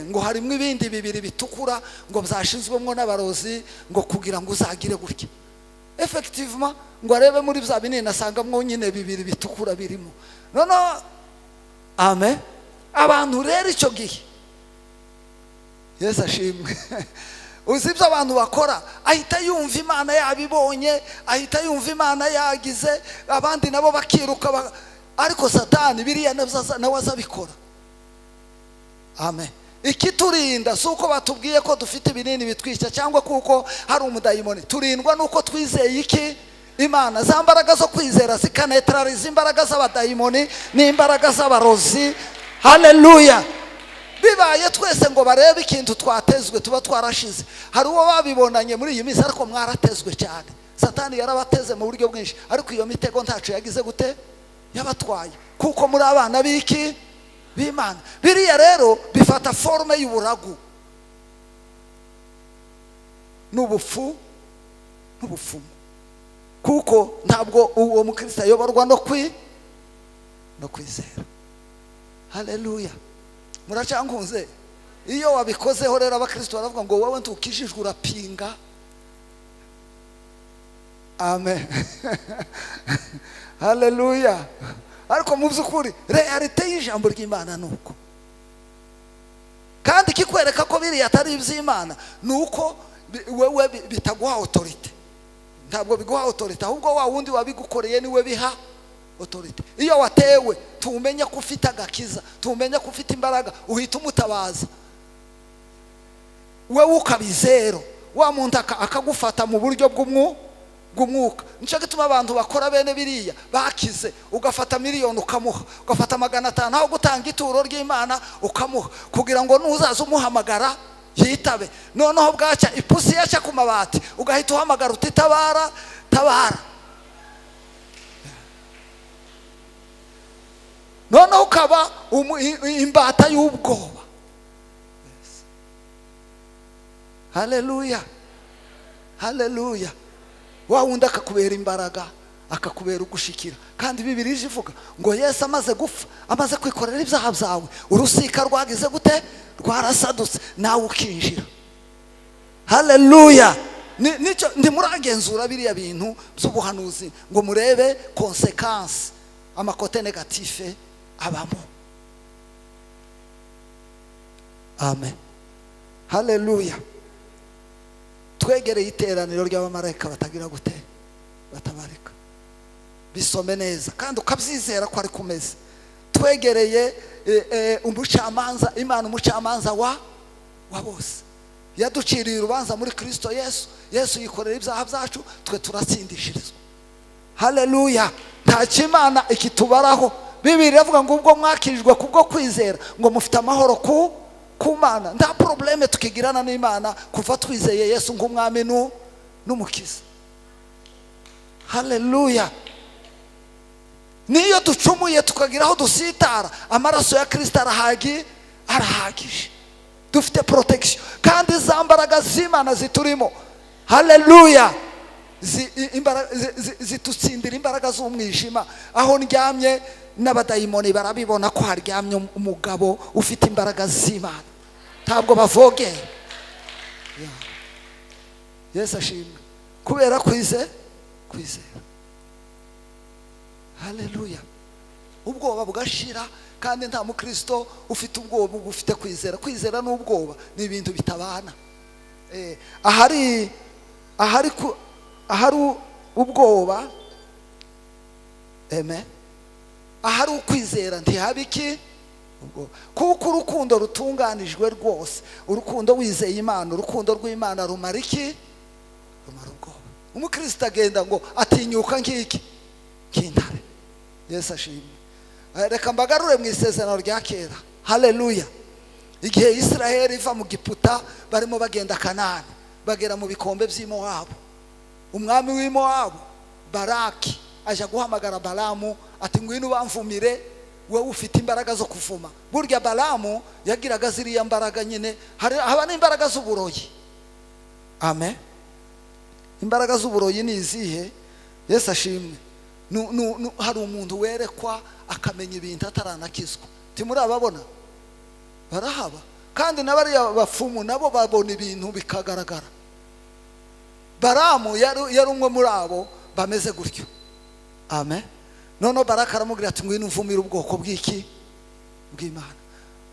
ngo harimo ibindi bibiri bitukura ngo byashizwemo n'abarozi ngo kugira ngo uzagire gutya. Effectivement ngo arebe muri bya binini asangamwo nyine bibiri bitukura birimo. Noneho amen, abantu rero icyo gihe Yesu ashimwe uzi ibyo abantu bakora, ahita yumva Imana yabibonye, ahita yumva Imana yagize, abandi nabo bakiruka, ariko Satani biriya nawe azabikora. Amen. Ikiturinda si uko batubwiye ko dufite ibinini bitwica cyangwa kuko hari umudayimoni, turindwa nuko twizeye iki? Imana. Za mbaraga zo kwizera zikanetraliza imbaraga z'abadayimoni n'imbaraga z'abarozi. Haleluya. Bibaye twese ngo barebe ikintu twatezwe tuba twarashize. Hari uwo babibonanye muri iyi minsi, ariko mwaratezwe cyane. Satani yarabateze mu buryo bwinshi, ariko iyo mitego ntacu yagize gute? Yabatwaye, kuko muri abana b'iki? B'Imana. Biriya rero bifata forme y'uburagu n'ubufumu, kuko ntabwo uwo mukristo ayoborwa no kwizera. Haleluya. Muracyankunze? Iyo wabikozeho rero abakristo baravuga ngo wowe ntukijijwe urapinga. Amen. Haleluya. Ariko mu by'ukuri realite y'ijambo ry'Imana nuko, kandi kikwereka ko biriya atari iby'Imana nuko wewe bitaguha autorite. Ntabwo biguha autorite, ahubwo wa wundi wabigukoreye niwe biha autorite. Iyo watewe tumenye ko ufite agakiza, tumenye ko ufite imbaraga, uhita umutabaza, wewe ukabizero, wa muntu akagufata mu buryo bw'umwuka. Nico gituma abantu bakora bene biriya bakize, ugafata miliyoni ukamuha, ugafata 500 aho gutanga ituro ry'Imana ukamuha, kugira ngo nuzaza umuhamagara yitabe. Noneho bwaca ipusi yaca ku mabati, ugahita uhamagara uti tabara. Noneho ukaba imbata y'ubwoba. Haleluya. Haleluya. Wa wundi akakubera imbaraga, akakubera ugushikira. Kandi Bibiliya ivuga ngo Yesu amaze gupfa, amaze kwikorera ibyaha byawe, urusika rwagize gute? Rwarasadutse, nawe ukinjira. Haleluya. Nico ndimuragenzura biriya bintu by'ubuhanuzi ngo murebe consequence, amakote negative abamo. Amen. Haleluya. Twegereye iteraniro ry'abamarayika batagira gute? Batabarika. Bisome neza kandi ukabyizera ko ari kumeze. Twegereye umucamanza, Imana umucamanza wa bose. Yaduciriye urubanza muri Kristo Yesu. Yesu yikorera ibyaha byacu, twe turatsindishirizwa. Haleluya. Nta kimana ikitubaraho. Bibiliya ivuga ngo ubwo mwakijwe kubwo kwizera ngo mufite amahoro ku Mana. Nta probleme tukigirana n'Imana kuva twizeye Yesu nk'umwami n'umukiza. Haleluya. Niyo ducumuye tukagiraho dusitara, amaraso ya Kristo arahagije. Dufite protection kandi za mbaraga z'Imana ziturimo. Haleluya. Zitutsindira imbaraga z'umwijima. Aho ndyamye n'abadayimoni barabibona ko haryamye umugabo ufite imbaraga z'Imana, ntabwo bavogera. Yesu ashimwe. Kubera kwizera. Haleluya. Ubwoba bugashira, kandi nta mukristo ufite ubwoba ufite kwizera. Kwizera n'ubwoba ni ibintu bitabana. Ahari ubwoba, amen, ahari ukwizera ntihabiki ubwoba. Kuko urukundo rutunganijwe rwose, urukundo wizeye Imana, urukundo rw'Imana rumara iki? Rumara ubwoba. Umukristo agenda ngo atinyuka nk'intare. Yesu ashimwe. Reka mbagarure mu isezerano rya kera. Haleluya. Igihe Israel iva mu Giputa barimo bagenda Kanani, bagera mu bikombe by'Imowabu. Umwami w'Imowabu Baraki aje guhamagara Balamu ati ngwino bamvumire wowe ufite imbaraga zo kuvuma. Burya Balamu yagiraga ziriya mbaraga nyine, haba n'imbaraga z'uburoyi. Amen. Imbaraga z'uburoyi ni izihe? Yesu ashimwe. Hari umuntu werekwa akamenya ibintu ataranakizwa. Timuri ababona barahaba, kandi n'abariya bafumu nabo babona ibintu bikagaragara. Balamu yari umwe muri abo bameze gutyo. Amen. Noneho Baraki aramubwira ati ngwino umvumire ubwoko bw'iki bw'Imana.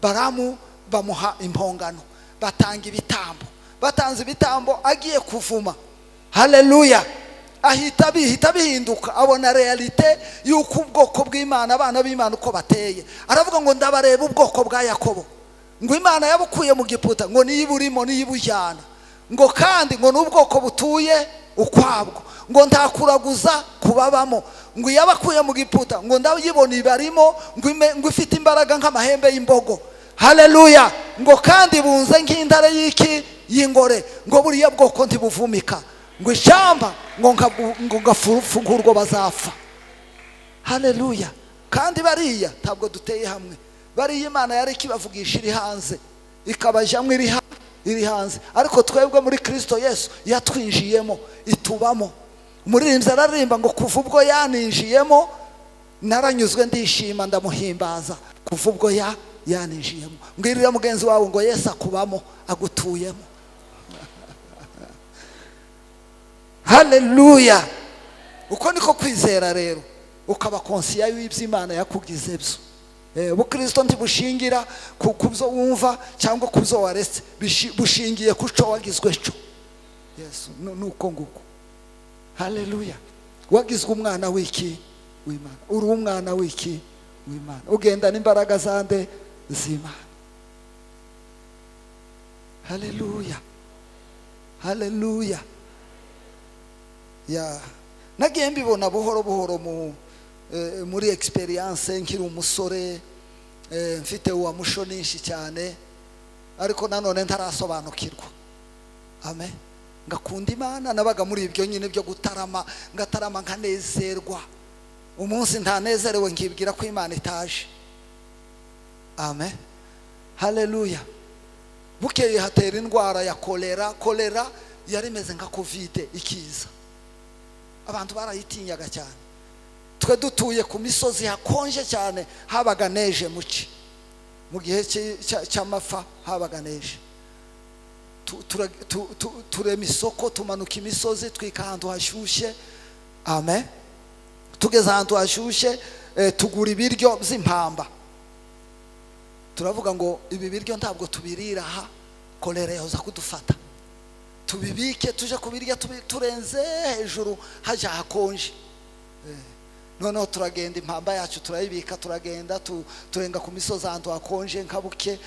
Balamu bamuha impongano, batanga ibitambo. Batanze ibitambo agiye kuvuma. Haleluya. Ahita bihinduka, abona realite y'uko ubwoko bw'Imana, abana b'Imana uko bateye. Aravuga ngo ndabareba ubwoko bwa Yakobo, ngo Imana yabukuye mu Giputa, ngo niyo burimo niyo bujyana, ngo kandi ngo n'ubwoko butuye ukwabwo, ngo ntakuraguza kubabamo, ngo yabakuye mu Giputa, ngo ndayibona ibarimo, ngo ifite imbaraga nk'amahembe y'imbogo. Haleluya. Ngo kandi bunze nk'intare y'iki y'ingore, ngo buriya bwoko ntibuvumika, ngo ishyamba ngo gafungurwa bazapfa. Haleluya. Kandi bariya ntabwo duteye hamwe, bariya Imana yari kibavugisha iri hanze, ikabajyamo iri hanze, ariko twebwe muri Kristo Yesu yatwinjiyemo itubamo. Umuririmbyi araririmba ngo kuva ubwo yaninjiyemo naranyuzwe ndishima ndamuhimbaza, kuva ubwo yaninjiyemo. Mbwirira mugenzi wawe ngo Yesu akubamo, agutuyemo. Haleluya. Uko niko kwizera rero, ukaba konsiya y'ibyo Imana yakugize byo. Ubukristo ntibushingira kubyo wumva cyangwa kubyo waretse, bushingiye kuco wagizwe cyo. Yesu nuko nguko. Haleluya. Wagizwe umwana w'iki w'Imana, uri umwana w'iki w'Imana, ugenda n'imbaraga zande z'Imana. Haleluya. Haleluya. Ya nagiye mbibona buhoro buhoro muri experience nkiri umusore, mfite uwa musho nyinshi cyane, ariko nanone ntarasobanukirwa. Amen. Ngakunda Imana, nabaga muri ibyo nyine byo gutarama, ngatarama nkanezerwa. Umunsi ntanezerewe nkibwira ko Imana itaje. Amen. Haleluya. Bukeye hatera indwara ya kolera yari imeze nka covid ikiza. Abantu barayitinyaga cyane. Twe dutuye ku misozi hakonje cyane, habaga neje muci. Mu gihe cy'amafa habaga neje. Turema isoko, tumanuka imisozi, twika ahantu hashyushye. Amen. Tugeze ahantu hashyushye, tugura ibiryo by'impamba. Turavuga ngo ibi biryo ntabwo tubirira aha, kolera yoza kudufata. Tubibike tuje kubirya turenze hejuru haja hakonje. Noneho turagenda impamba yacu turayibika, turagenda turenga ku misozi ahantu hakonje nkabuke,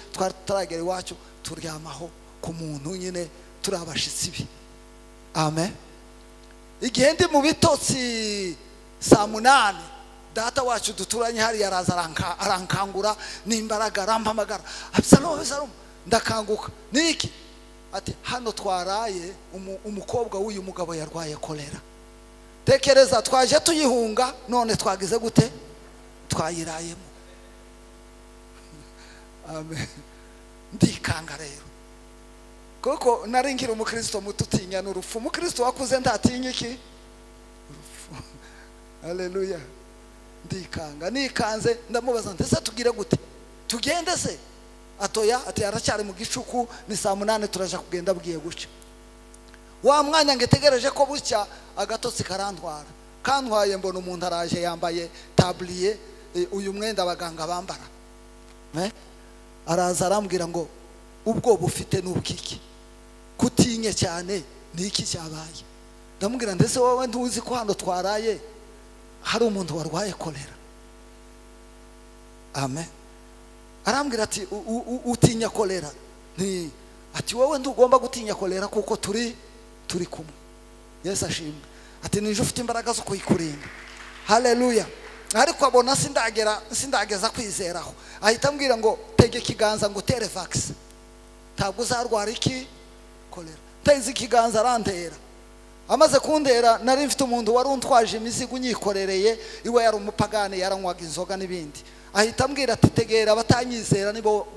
twaragera iwacu turyamaho ku muntu nyine turabashitsi bi. Amen. Igihe ndi mu bitotsi saa 8, data wacu duturanye hari yaraza arankangura n'imbaraga, arampamagara, Absalomu, ndakanguka. Niki? Ati hano twaraye umukobwa w'uyu mugabo yarwaye kolera. Tekereza twaje tuyihunga, none twagize gute? Twayirayemo. Amen. Ndikanga rero, kuko naringira umukristo mututinya n'urupfu. Umukristo wakuze ntatinya iki? Urupfu. Haleluya. Ndikanga, nikanze, ndamubaza ndetse tugire gute? Tugende se? Atoya ati aracyari mu gicuku, ni saa 8 turaje kugenda bwiye guca. Wa mwanya ngetegereje ko bucya, agatotsi karantwara. Kantwaye mbona umuntu araje yambaye tablier, uyu mwenda abaganga bambara. Araza arambwira ngo ubwo bufite n'ubwiki, kutinye cyane niki cyabaye. Ndamubwira ndetse wowe ntuzi ko hano twaraye hari umuntu warwaye kolera. Amen. Arambwira ati utinya kolera? Ni ati wowe ndugomba gutinya kolera kuko turi kumwe. Yesu ashimwe. Ati nije ufite imbaraga zo kuyikurinda. Haleluya. Ariko abona sindageza kwizeraho, ahita ambwira ngo tege ikiganza ngo tere vax, ntabwo uzarwara iki kolera. Teze ikiganza arantera, amaze kundera nari mfite umuntu wari untwaje imizigo unyikorereye, iwe yari umupagani, yaranywaga inzoga n'ibindi. Ahita ambwira ati tegera abatanyizera nibo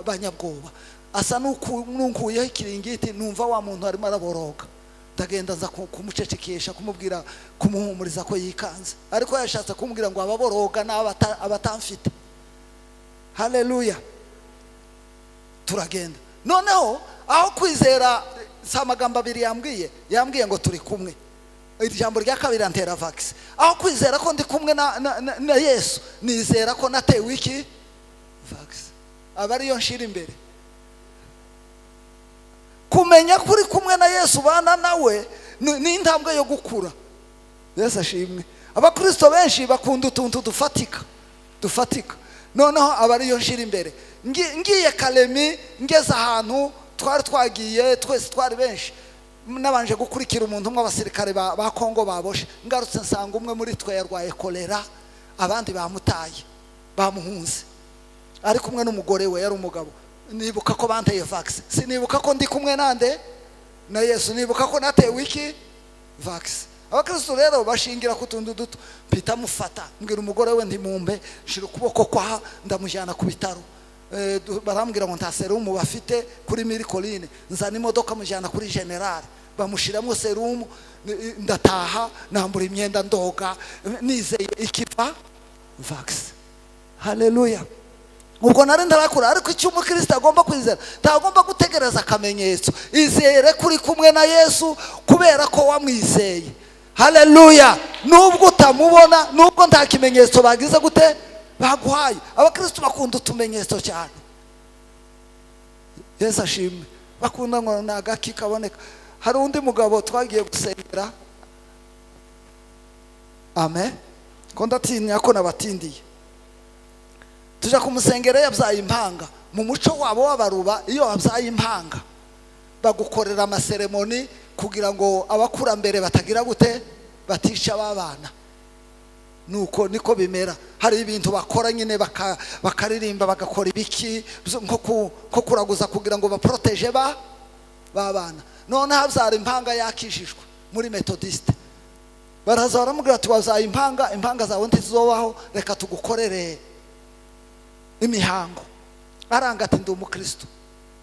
banyabwoba. Asa n'unkuyeho ikiringiti, numva wa muntu arimo araboroga. Ndagenda nza kumucecekesha, kumubwira, kumuhumuriza ko yikanze, ariko yashatse kumbwira ngo ababoroga n'abatamfite. Haleluya. Turagenda noneho, aho kwizera si amagambo abiri yambwiye ngo turi kumwe. Ijambo rya kabiri antera vax. Aho kwizera ko ndi kumwe na Yesu, nizera ko natewe iki vax. Aba ariyo nshira imbere. Kumenya kuri kumwe na Yesu, bana nawe ni intambwe yo gukura. Yesu ashimwe. Abakristo benshi bakunda utuntu dufatika. Noneho aba ariyo nshira imbere. Ngiye Kalemi, ngeze ahantu twari twagiye twese, twari benshi, nabanje gukurikira umuntu umwe abasirikare ba Kongo baboshe. Ngarutse nsanga umwe muri twe yarwaye kolera, abandi bamutaye, bamuhunze, ari kumwe n'umugore we, yari umugabo. Nibuka ko banteye vax. Sinibuka ko ndi kumwe nande na Yesu, nibuka ko natewe iki vax. Abakristo rero bashingira ku tuntu duto. Mpita mufata, mbwira umugore we ntimumbe, shira ukuboko kwa, ndamujyana ku bitaro. Barambwira ngo nta serumu bafite kuri Miricoline. Nzana imodoka mujyana kuri General, bamushiramo serumu. Ndataha, nambura imyenda, ndoga, nizeye ikiva vax. Haleluya. Ubwo nari ndarakura, ariko icyo umukristo agomba kwizera, ntagomba gutegereza akamenyetso. Izere kuri kumwe na Yesu kubera ko wamwizeye. Haleluya. Nubwo utamubona, nubwo nta kimenyetso bagize gute baguhaye. Abakristo bakunda utumenyetso cyane. Yesu ashimwe. Bakunda ngo nagaki kaboneka. Hari undi mugabo twagiye gusengera. Amen. Ko ndatinya ko nabatindiye. Tuja kumusengera, yabyaye impanga. Mu muco wabo w'abaruba, iyo wabyaye impanga bagukorera amaseremoni kugira ngo abakurambere batagira gute batisha babana. Nuko niko bimera. Hari ibintu bakora nyine, bakaririmba, bagakora ibiki nko kuraguza kugira ngo baproteje babana. None habyara impanga yakishijwe muri Methodiste. Baraza baramubwira ati wabyaye impanga zawe ntizizobaho, reka tugukorere imihango. Aranga ati ndi umukristo.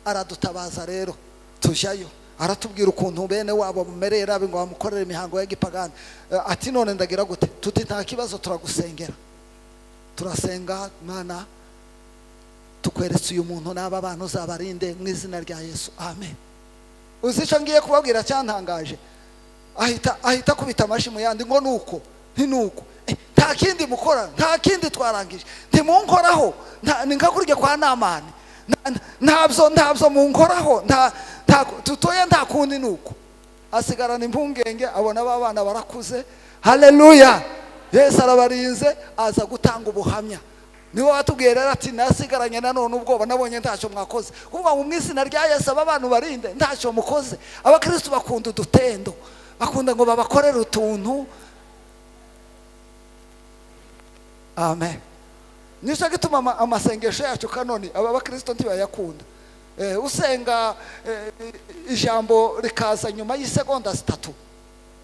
Aradutabaza rero, tujyayo. Aratubwira ukuntu bene wabo mumerera ngo bamukorere imihango ya gipagani. Ati none ndagira gute? Tuti nta kibazo, turagusengera. Turasenga, Mana tukweretse uyu muntu n'aba bantu uzabarinde mu izina rya Yesu, amen. Uzi icyo ngiye kubabwira cyantangaje? Ahita kubita amashi mu yandi ngo nuko ntinuko. Nta kindi mukora, nta kindi twarangije. Ntimunkoraho, ningakurya kwa Namani. Ntabyo munkoraho, tutoye nta kundi nuko. Asigarana impungenge, abona abana barakuze. Haleluya. Yesu arabarinze, aza gutanga ubuhamya. Niwe watubwiye rero ati nasigaranye nanone ubwoba, nabonye ntacyo mwakoze. Kuvuga ngo mu izina rya Yesu aba bantu barinde, ntacyo mukoze. Abakristo bakunda udutendo, bakunda ngo babakorere utuntu. Amen. Nisho gituma amasengesho yacu kanoni aba bakristo ntibayakunda. Usenga ijambo rikaza nyuma y'isegonda 3.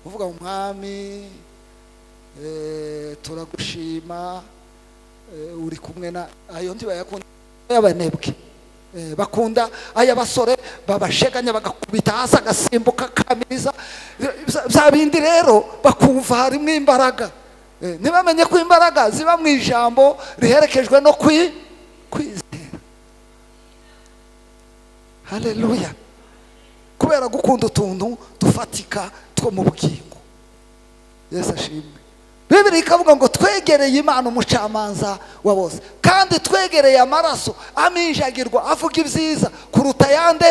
Uvuga umwami, turagushima, uri kumwe na ayo ntibayakunda. Yabanebwe bakunda aya basore babasheganya bagakubita hasi agasimbuka kamiriza bya bindi rero bakumva harimo imbaraga. Ntibamenye ko imbaraga ziba mu ijambo riherekejwe no kwizera. Haleluya. Kubera gukunda utuntu dufatika two mu bugingo. Yesu ashimwe. Bibiri ikavuga ngo twegereye Imana umucamanza wa bose, kandi twegereye amaraso aminjagirwa avuga ibyiza kuruta yande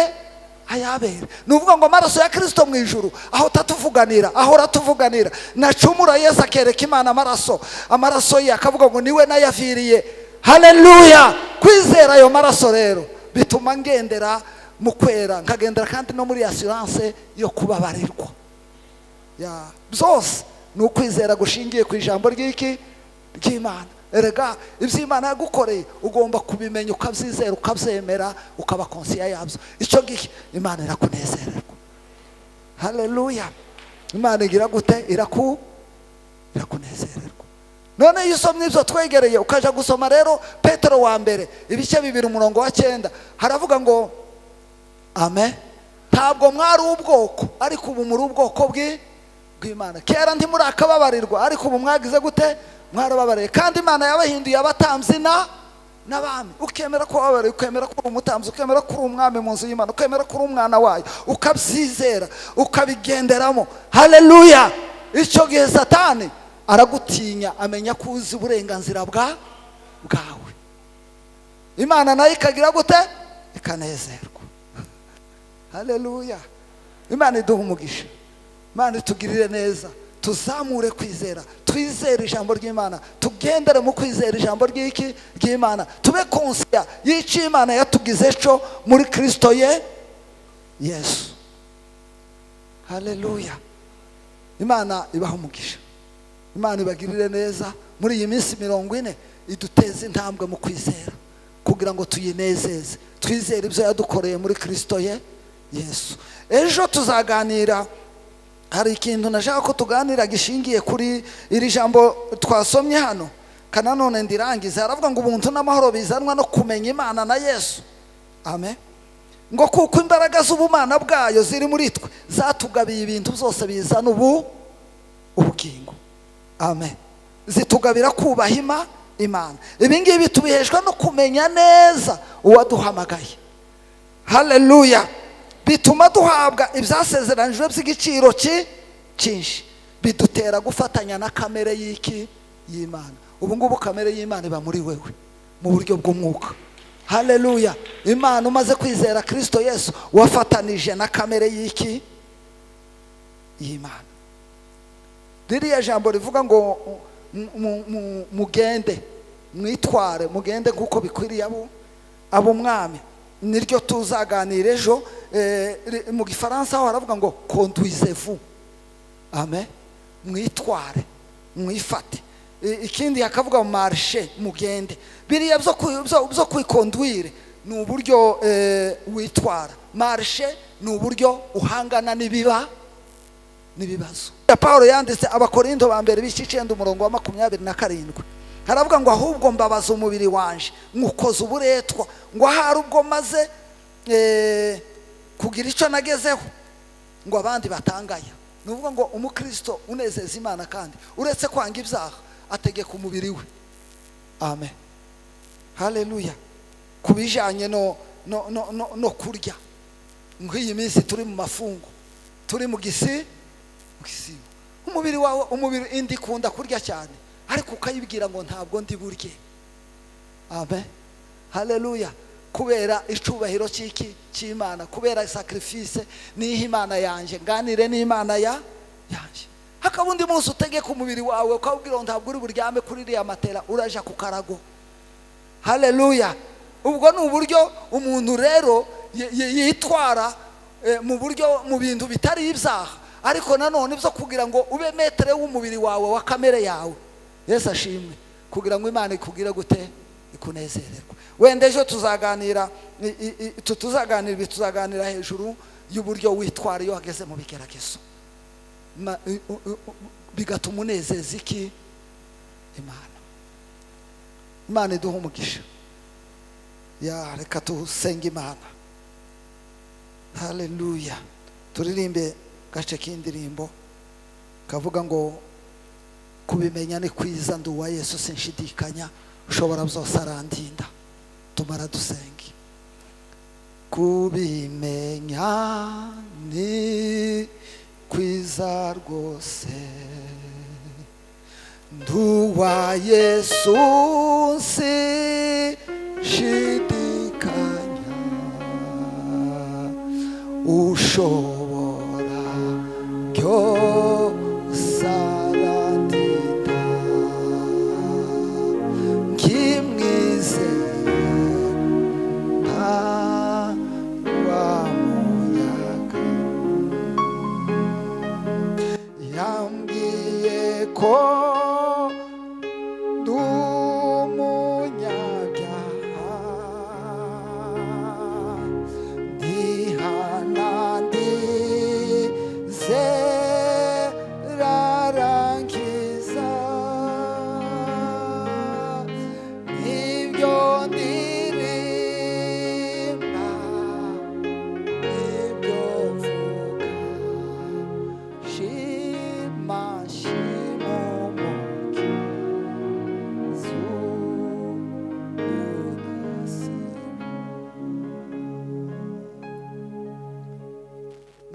ayabera. Nuvuga ngo amaraso ya Kristo mu ijuru aho tatuvuganira, aho ratuvuganira. Nacumura Yesu akereka Imana amaraso ye, akavuga ngo niwe nayaviriye. Haleluya. Kwizera ayo maraso rero bituma ngendera mu kwera, nkagendera kandi no muri assurance yo kubabarirwa. Byose ni ukwizera gushingiye ku ijambo ry'Imana. Erega iby'Imana yagukoreye ugomba kubimenya, ukabyizera, ukabyemera, ukaba konsiya yabyo. Icyo gihe Imana irakunezererwa. Haleluya. Imana igira gute? Irakunezererwa. None iyo usomye ibyo twegereye ukaja gusoma rero Petero wa mbere ibice 2 umurongo wa 9 haravuga ngo amen, ntabwo mwari ubwoko ariko ubu muri ubwoko bw'Imana. Kera ntimurakababarirwa ariko ubu mwagize gute? Mwarababariye. Kandi Imana yabahinduye abatambyi n'abami. Ukemera ko wababariye, ukemera ko uri umutambyi, ukemera ko uri umwami mu nzu y'Imana, ukemera ko uri umwana wayo, ukabyizera ukabigenderamo. Haleluya! Icyo gihe Satani aragutinya, amenya ko uzi uburenganzira bwawe. Imana nayo ikagira gute? Ikanezerwa. Haleluya! Imana iduha umugisha, Imana itugirire neza, tuzamure kwizera, twizere ijambo ry'Imana, tugendere mu kwizera ijambo ry'Imana, tube konsiya y'icyo Imana yatugize cyo muri Kristo Yesu. Haleluya! Imana ibaha umugisha, Imana ibagirire neza muri iyi minsi 40 iduteze intambwe mu kwizera kugira ngo tuyinezeze, twizere ibyo yadukoreye muri Kristo Yesu. Ejo tuzaganira, hari ikintu nashaka ko tuganira gishingiye kuri iri jambo twasomye hano, kana none ndirangiza. Aravuga ngo ubuntu n'amahoro bizanwa no kumenya Imana na Yesu. Amen. Ngo kuko imbaraga z'ubumana bwayo ziri muri twe zatugabiye ibintu byose bizana ubugingo. Amen. Zitugabira kubaha Imana. Ibi ngibi tubiheshwa no kumenya neza uwaduhamagaye. Haleluya! Bituma duhabwa ibyasezeranijwe by'igiciro cyinshi, bidutera gufatanya na kamere y'Imana. Ubu ngubu kamere y'Imana iba muri wewe mu buryo bw'umwuka. Haleluya! Imana umaze kwizera Kristo Yesu wafatanije na kamere y'Imana. Ririya jambo rivuga ngo mugende mwitware, mugende kuko bikwiriye ab'umwami, niryo tuzaganira ejo. Mu Gifaransa aho haravuga ngo conduisez-vous. Amen. Mwitware, mwifate. Ikindi hakavuga marche, mugende. Biriya byo kwikonduire ni uburyo witwara. Marche ni uburyo uhangana n'ibibazo. Paulo yanditse Abakorinto ba mbere bice 9 umurongo wa 27 haravuga ngo ahubwo mbabaza umubiri wanje nkukoza uburetwa, ngo ahari ubwo maze kugira icyo nagezeho ngo abandi batangaya. Nuvuga ngo umukristo unezeza Imana kandi uretse kwanga ibyaha ategeka umubiri we. Amen. Haleluya! Kubijanye no kurya, nk'iyi minsi turi mu mafungo, turi mu gisibo, umubiri wawe, umubiri indi kunda kurya cyane ariko ukayibwira ngo ntabwo ndi burye. Amen. Haleluya! Kubera icubahiro cy'Imana, kubera sacrifice niho Imana yanje, nganire n'Imana yanje. Hakabundi munsi utegeka umubiri wawe ukabwira ngo ntabwo uri buryame kuri iriya matera, uraja ku karago. Haleluya! Ubwo ni uburyo umuntu rero yitwara mu buryo mu bintu bitari ibyaha, ariko nanone byo kugira ngo ube metere w'umubiri wawe wa kamere yawe. Yesu ashimwe. Kugira ngo Imana ikugire gute? Ikunezererwa. Wenda ejo tuzaganira hejuru y'uburyo witwara iyo wageze mu bigeragezo, bigatuma unezeza Imana iduha umugisha. Reka tusenga Imana. Haleluya! Turirimbe gace k'indirimbo kavuga ngo kubimenya ni kwiza, ndi uwa Yesu sinshidikanya, ushobora byose arandinda. Tumara dusenge. Kubimenya ni kwiza rwose, ndi uwa Yesu sinshidikanya, ushobora byose arandinda. Nkimwizeye wa muyaga yambwiye ko ndi umunyabyaha, ndihana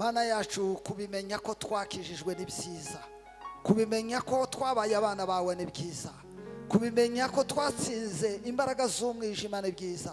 Mana yacu, kubimenya ko twakijijwe ni byiza, kubimenya ko twabaye abana bawe ni byiza, kubimenya ko twatsinze imbaraga z'umwijima ni byiza,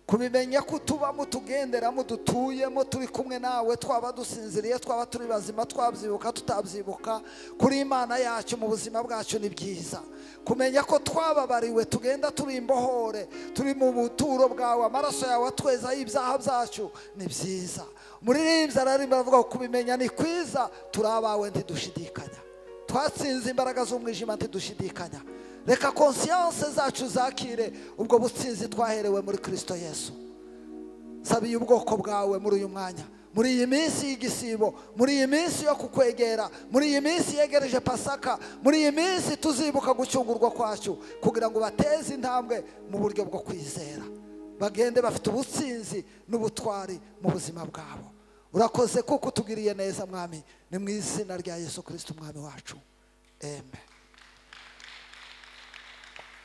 kubimenya ko tubamo tugenderamo dutuyemo turi kumwe nawe, twaba dusinziriye twaba turi bazima, twabyibuka tutabyibuka, kuri Imana yacu mu buzima bwacu ni byiza. Kumenya ko twababariwe tugenda turi imbohore, turi mu buturo bwawe, amaraso yawe atwezaho ibyaha byacu ni byiza. Umuririmbyi araririmba aravuga ko kubimenya ni kwiza, turi abawe ntidushidikanya, twatsinze imbaraga z'umwijima ntidushidikanya. Reka conscience zacu zakire ubwo butsinzi twaherewe muri Kristo Yesu. Sabiye ubwoko bwawe muri uyu mwanya, muri iyi minsi y'igisibo, muri iyi minsi yo kukwegera, muri iyi minsi yegereje Pasaka, muri iyi minsi tuzibuka gucungurwa kwacu, kugira ngo bateze intambwe mu buryo bwo kwizera, bagende bafite ubutsinzi n'ubutwari mu buzima bwabo. Urakoze kuko utugiriye neza Mwami, ni mu izina rya Yesu Kristo Umwami wacu, amen.